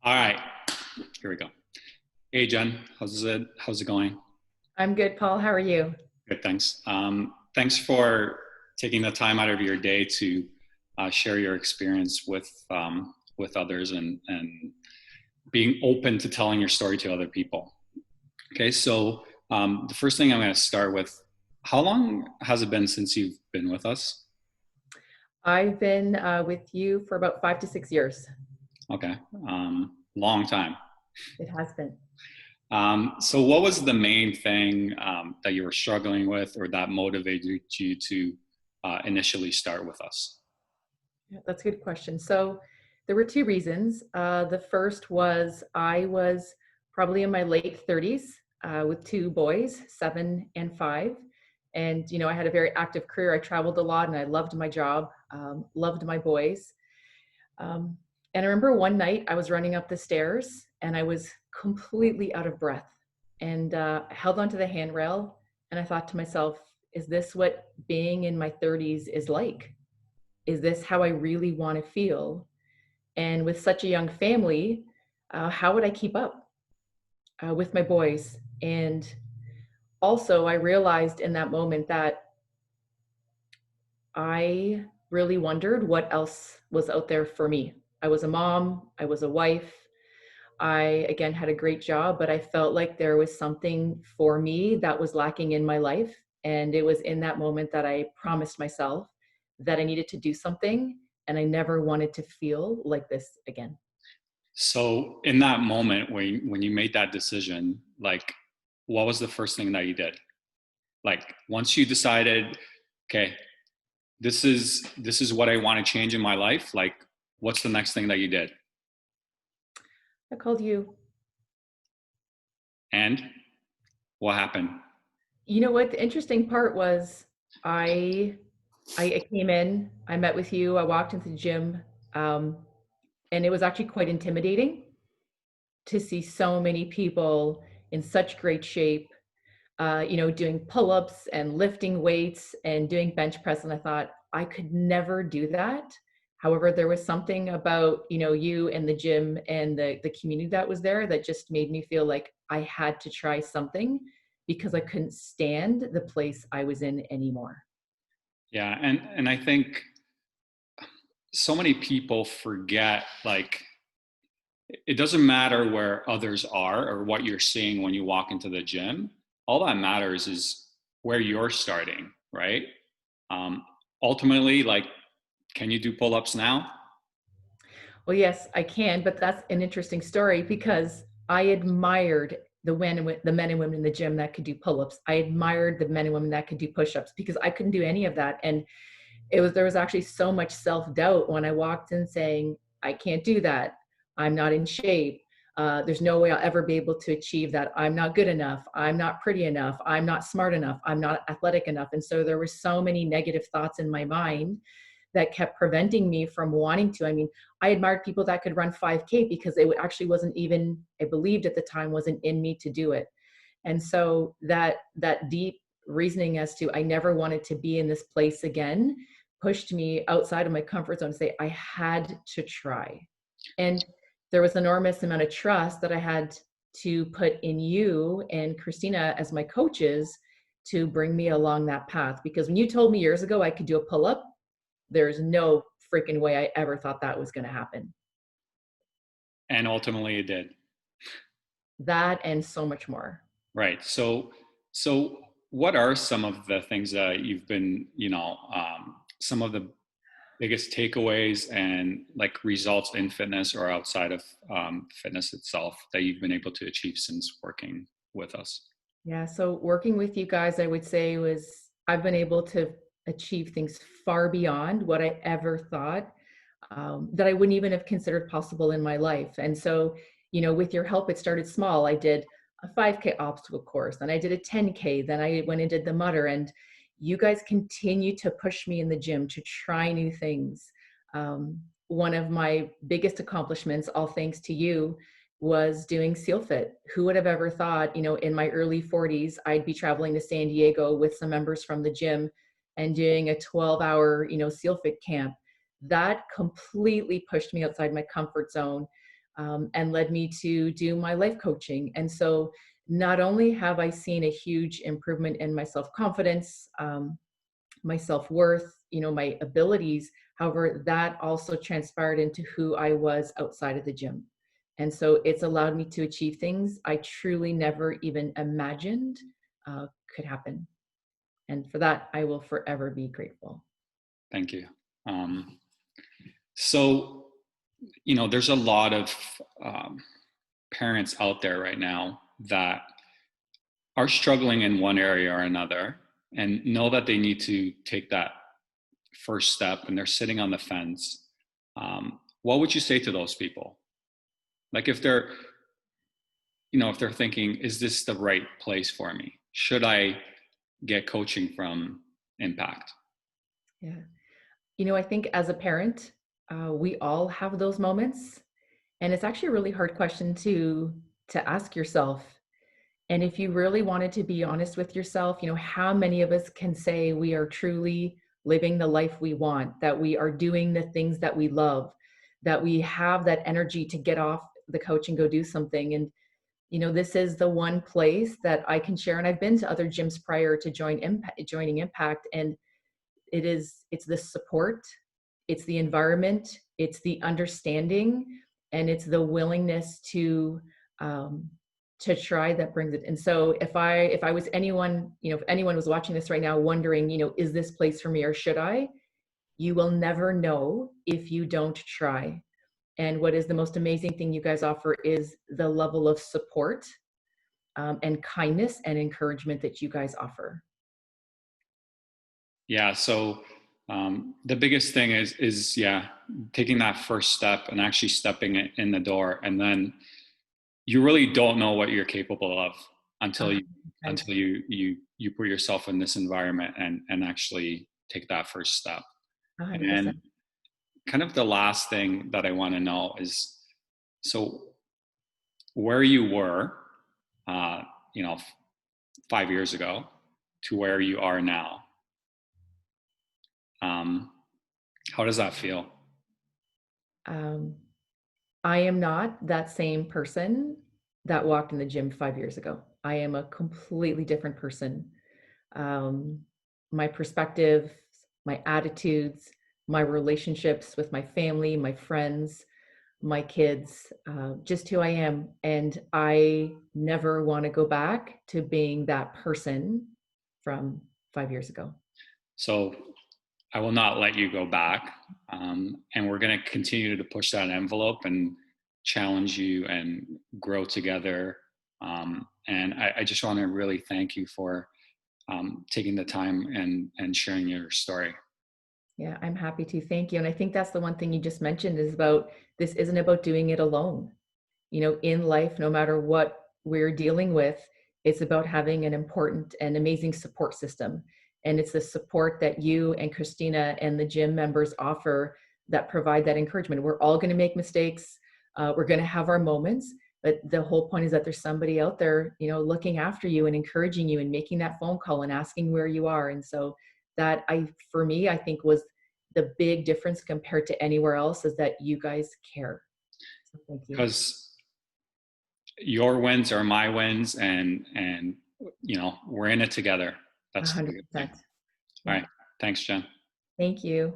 All right, here we go. Hey, Jen, how's it going? I'm good, Paul. How are you? Good, thanks. Thanks for taking the time out of your day to share your experience with others and being open to telling your story to other people. Okay, so the first thing I'm going to start with: how long has it been since you've been with us? I've been with you for about 5 to 6 years. Okay, long time. It has been. So, what was the main thing that you were struggling with, or that motivated you to initially start with us? Yeah, that's a good question. So there were two reasons. The first was I was probably in my late 30s with two boys, 7 and 5. And, I had a very active career. I traveled a lot and I loved my job, loved my boys. Um, and I remember one night I was running up the stairs and I was completely out of breath and I held onto the handrail and I thought to myself, is this what being in my 30s is like? Is this how I really want to feel? And with such a young family, how would I keep up with my boys? And also, I realized in that moment that I really wondered what else was out there for me. I was a mom, I was a wife, I again had a great job, but I felt like there was something for me that was lacking in my life. And it was in that moment that I promised myself that I needed to do something and I never wanted to feel like this again. So, in that moment when you made that decision, like, what was the first thing that you did? Like, once you decided, okay, this is what I want to change in my life. Like, what's the next thing that you did? I called you. And what happened? You know what? The interesting part was I I came in, I met with you, I walked into the gym, um, and it was actually quite intimidating to see so many people in such great shape, doing pull-ups and lifting weights and doing bench press. And I thought I could never do that. However, there was something about, you and the gym and the community that was there that just made me feel like I had to try something because I couldn't stand the place I was in anymore. Yeah, and I think so many people forget, like, it doesn't matter where others are or what you're seeing when you walk into the gym. All that matters is where you're starting, right? Um, Ultimately, like, can you do pull-ups now? Well, yes, I can, but that's an interesting story because I admired the men and women in the gym that could do pull-ups. I admired the men and women that could do push-ups because I couldn't do any of that. And there was actually so much self-doubt when I walked in saying, I can't do that. I'm not in shape. There's no way I'll ever be able to achieve that. I'm not good enough. I'm not pretty enough. I'm not smart enough. I'm not athletic enough. And so there were so many negative thoughts in my mind that kept preventing me from wanting to. I mean, I admired people that could run 5K because it actually wasn't even, I believed at the time, wasn't in me to do it. And so that deep reasoning as to I never wanted to be in this place again pushed me outside of my comfort zone to say I had to try. And there was an enormous amount of trust that I had to put in you and Christina as my coaches to bring me along that path. Because when you told me years ago I could do a pull up, there's no freaking way I ever thought that was going to happen. And ultimately it did. That and so much more. Right. So what are some of the things that you've been, some of the biggest takeaways and, like, results in fitness or outside of fitness itself that you've been able to achieve since working with us? Yeah. So working with you guys, I would say I've been able to achieve things far beyond what I ever thought that I wouldn't even have considered possible in my life. And so, with your help, it started small. I did a 5K obstacle course, then I did a 10K, then I went and did the Mutter. And you guys continue to push me in the gym to try new things. One of my biggest accomplishments, all thanks to you, was doing SEAL Fit. Who would have ever thought, in my early 40s, I'd be traveling to San Diego with some members from the gym and doing a 12-hour, SEAL Fit camp. That completely pushed me outside my comfort zone. and led me to do my life coaching. And so not only have I seen a huge improvement in my self-confidence, my self-worth, my abilities. However, that also transpired into who I was outside of the gym. And so it's allowed me to achieve things I truly never even imagined could happen. And for that, I will forever be grateful. Thank you. Um, so, there's a lot of um, parents out there right now that are struggling in one area or another and know that they need to take that first step and they're sitting on the fence. What would you say to those people? Like if they're thinking, is this the right place for me? Should I get coaching from Impact? Yeah. I think as a parent, we all have those moments. And it's actually a really hard question to ask yourself. And if you really wanted to be honest with yourself, how many of us can say we are truly living the life we want, that we are doing the things that we love, that we have that energy to get off the couch and go do something? And, this is the one place that I can share. And I've been to other gyms prior to joining Impact. And it's the support, it's the environment, it's the understanding, and it's the willingness um, to try that brings it. And so if I was anyone, if anyone was watching this right now wondering, is this place for me or should I? You will never know if you don't try. And what is the most amazing thing you guys offer is the level of support and kindness and encouragement that you guys offer. Yeah. So the biggest thing is taking that first step and actually stepping it in the door, and then you really don't know what you're capable of until you 100%. until you you you put yourself in this environment and actually take that first step. 100%. And kind of the last thing that I want to know is, so where you were, uh, you know, 5 years ago to where you are now. Um, how does that feel? Um, I am not that same person that walked in the gym 5 years ago. I am a completely different person. Um, my perspective, my attitudes, my relationships with my family, my friends, my kids, just who I am. And I never want to go back to being that person from 5 years ago. So I will not let you go back. And we're going to continue to push that envelope and challenge you and grow together. And I just want to really thank you for taking the time and sharing your story. Yeah, I'm happy to. Thank you. And I think that's the one thing you just mentioned is about this isn't about doing it alone. In life, no matter what we're dealing with, it's about having an important and amazing support system. And it's the support that you and Christina and the gym members offer that provide that encouragement. We're all going to make mistakes. We're going to have our moments, but the whole point is that there's somebody out there, looking after you and encouraging you and making that phone call and asking where you are. And so for me, I think was the big difference compared to anywhere else is that you guys care. So thank you. Because your wins are my wins, and we're in it together. That's the good thing. 100%. All Yeah. right. Thanks, Jen. Thank you.